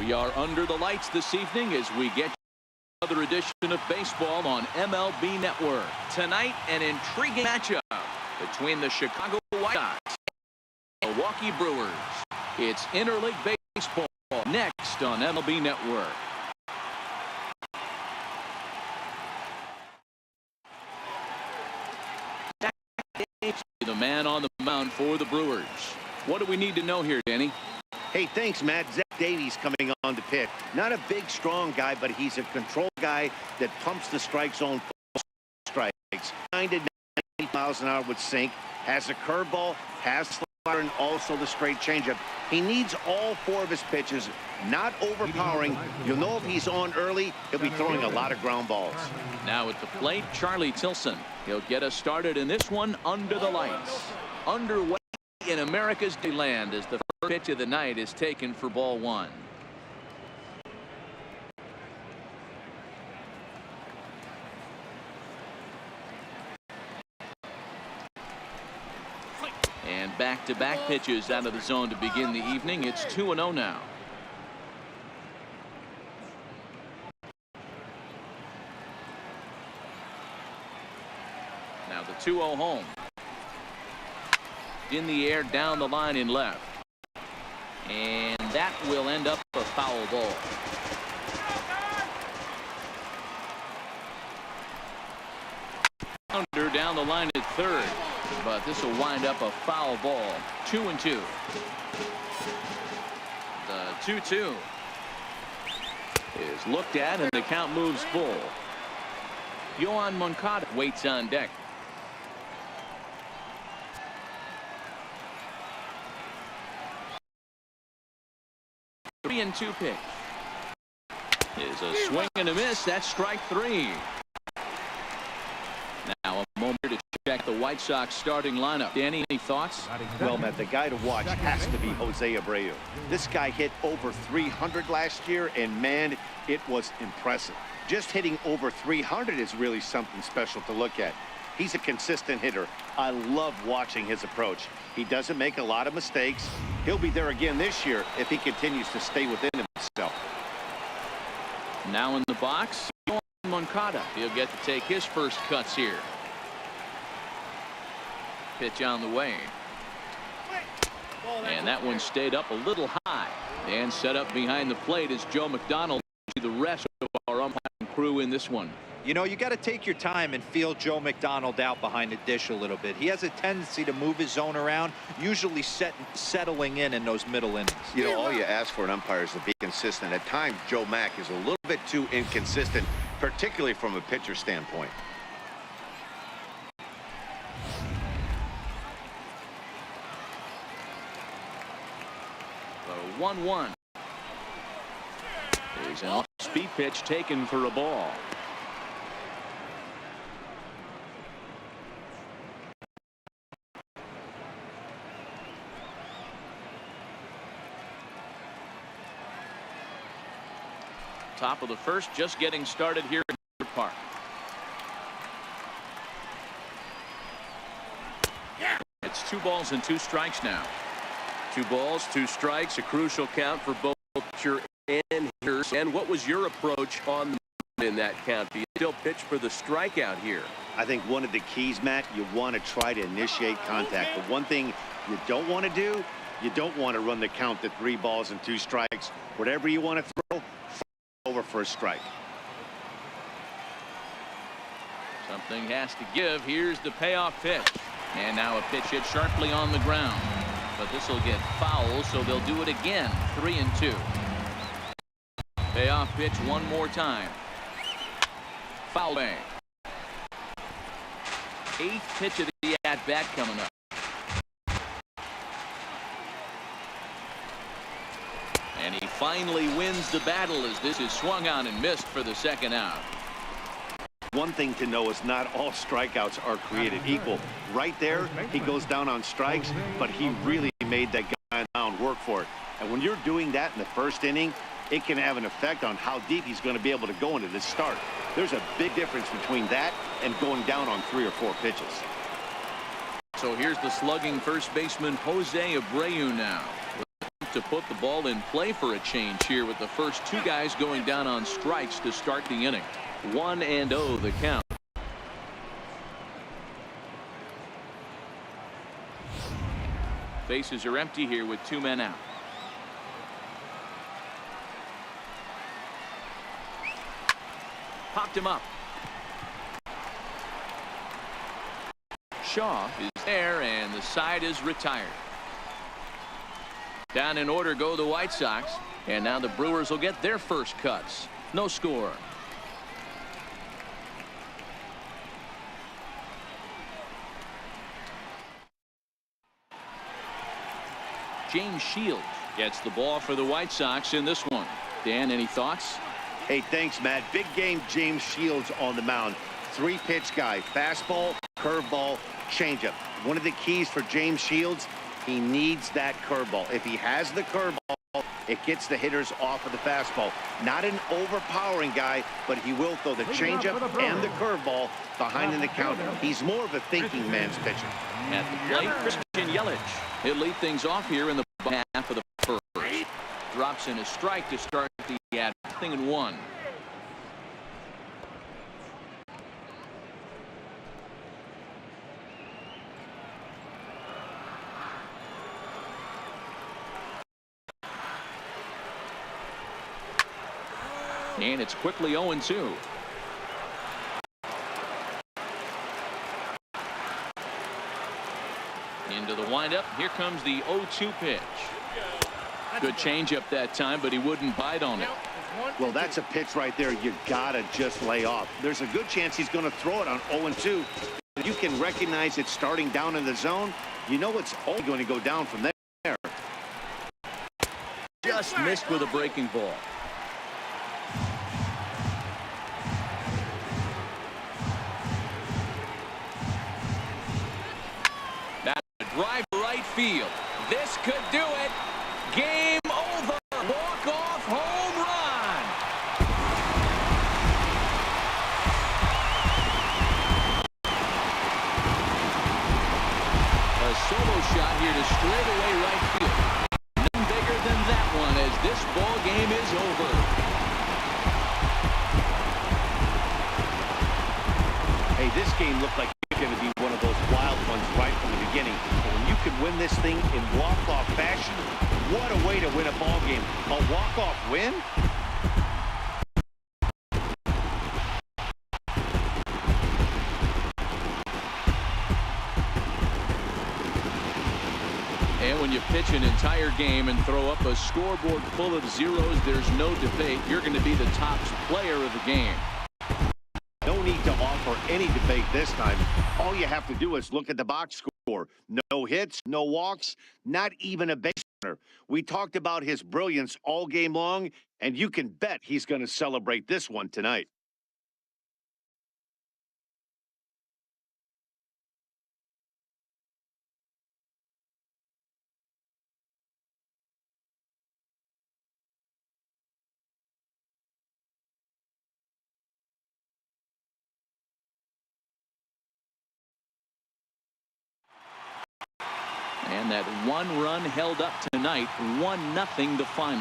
We are under the lights this evening as we get another edition of baseball on MLB Network. Tonight, an intriguing matchup between the Chicago White Sox and the Milwaukee Brewers. It's interleague baseball next on MLB Network. The man on the mound for the Brewers. What do we need to know here, Danny? Hey, thanks, Matt. Zach Davies coming on to pitch. Not a big, strong guy, but he's a control guy that pumps the strike zone full strikes. 90 to 90 miles an hour with sink. Has a curveball, has slider, and also the straight changeup. He needs all four of his pitches, not overpowering. You'll know if he's on early, he'll be throwing a lot of ground balls. Now at the plate, Charlie Tilson. He'll get us started in this one under the lights. Underway in America's Dayland as the first pitch of the night is taken for ball one. And back-to-back pitches out of the zone to begin the evening. It's 2-0 now. Now the 2-0 home. In the air, down the line in left. And that will end up a foul ball. Under down the line at third. But this will wind up a foul ball. 2-2. The 2-2 is looked at and the count moves full. Yohan Moncada waits on deck. 3-2 pitch. Is a swing and a miss. That's strike three. Now a moment to check the White Sox starting lineup. Danny, any thoughts? Well, Matt, the guy to watch has to be Jose Abreu. This guy hit over 300 last year, and man, it was impressive. Just hitting over 300 is really something special to look at. He's a consistent hitter. I love watching his approach. He doesn't make a lot of mistakes. He'll be there again this year if he continues to stay within himself. Now in the box, Moncada. He'll get to take his first cuts here. Pitch on the way. And that one stayed up a little high. And set up behind the plate is Joe McDonald. The rest of our umpiring crew in this one. You know, you got to take your time and feel Joe McDonald out behind the dish a little bit. He has a tendency to move his zone around, usually settling in those middle innings. You know, all you ask for an umpire is to be consistent. At times, Joe Mack is a little bit too inconsistent, particularly from a pitcher standpoint. The 1-1. There's an off-speed pitch taken for a ball. Top of the first, just getting started here in the park. It's 2 balls and 2 strikes now. 2 balls, 2 strikes, a crucial count for both pitcher and hitters. And what was your approach on in that count? Do you still pitch for the strikeout here? I think one of the keys, Matt, you want to try to initiate contact. But one thing you don't want to do, you don't want to run the count to 3 balls and 2 strikes. Whatever you want to throw, over for a strike. Something has to give. Here's the payoff pitch. And now a pitch hit sharply on the ground. But this will get foul, so they'll do it again. 3-2. Payoff pitch one more time. Foul bang. 8th pitch of the at-bat coming up. And he finally wins the battle as this is swung on and missed for the second out. One thing to know is not all strikeouts are created equal. Right there, he goes down on strikes, but he really made that guy down work for it. And when you're doing that in the first inning, it can have an effect on how deep he's going to be able to go into this start. There's a big difference between that and going down on 3 or 4 pitches. So here's the slugging first baseman Jose Abreu now. to put the ball in play for a change here with the first two guys going down on strikes to start the inning. 1-0 the count. Bases are empty here with two men out. Popped him up. Shaw is there, and the side is retired. Down in order go the White Sox, and now the Brewers will get their first cuts. No score. James Shields gets the ball for the White Sox in this one. Dan, any thoughts? Hey, thanks, Matt. Big game, James Shields on the mound. Three-pitch guy. Fastball, curveball, changeup. One of the keys for James Shields, he needs that curveball. If he has the curveball, it gets the hitters off of the fastball. Not an overpowering guy, but he will throw the changeup and the curveball behind in the counter. He's more of a thinking man's pitcher. At the plate, Christian Yelich. He'll lead things off here in the half of the first. Drops in a strike to start the at 0-1. And it's quickly 0-2. Into the windup. Here comes the 0-2 pitch. Good changeup that time, but he wouldn't bite on it. Well, that's a pitch right there you gotta just lay off. There's a good chance he's going to throw it on 0-2. If you can recognize it starting down in the zone, you know it's only going to go down from there. Just missed with a breaking ball. That's a drive to right field. This could do it. Game over. Walk-off home run. A solo shot here to straightaway right field. None bigger than that one as this ball game is over. Hey, this game looked like it's going to be one of those wild ones right from the beginning. But when you can win this thing in walk-off fashion, what a way to win a ball game. A walk-off win? And when you pitch an entire game and throw up a scoreboard full of zeros, there's no debate. You're going to be the top player of the game. No need to offer any debate this time. All you have to do is look at the box score. No hits, no walks, not even a base runner. We talked about his brilliance all game long, and you can bet he's going to celebrate this one tonight. And that one run held up tonight, 1-0 the final.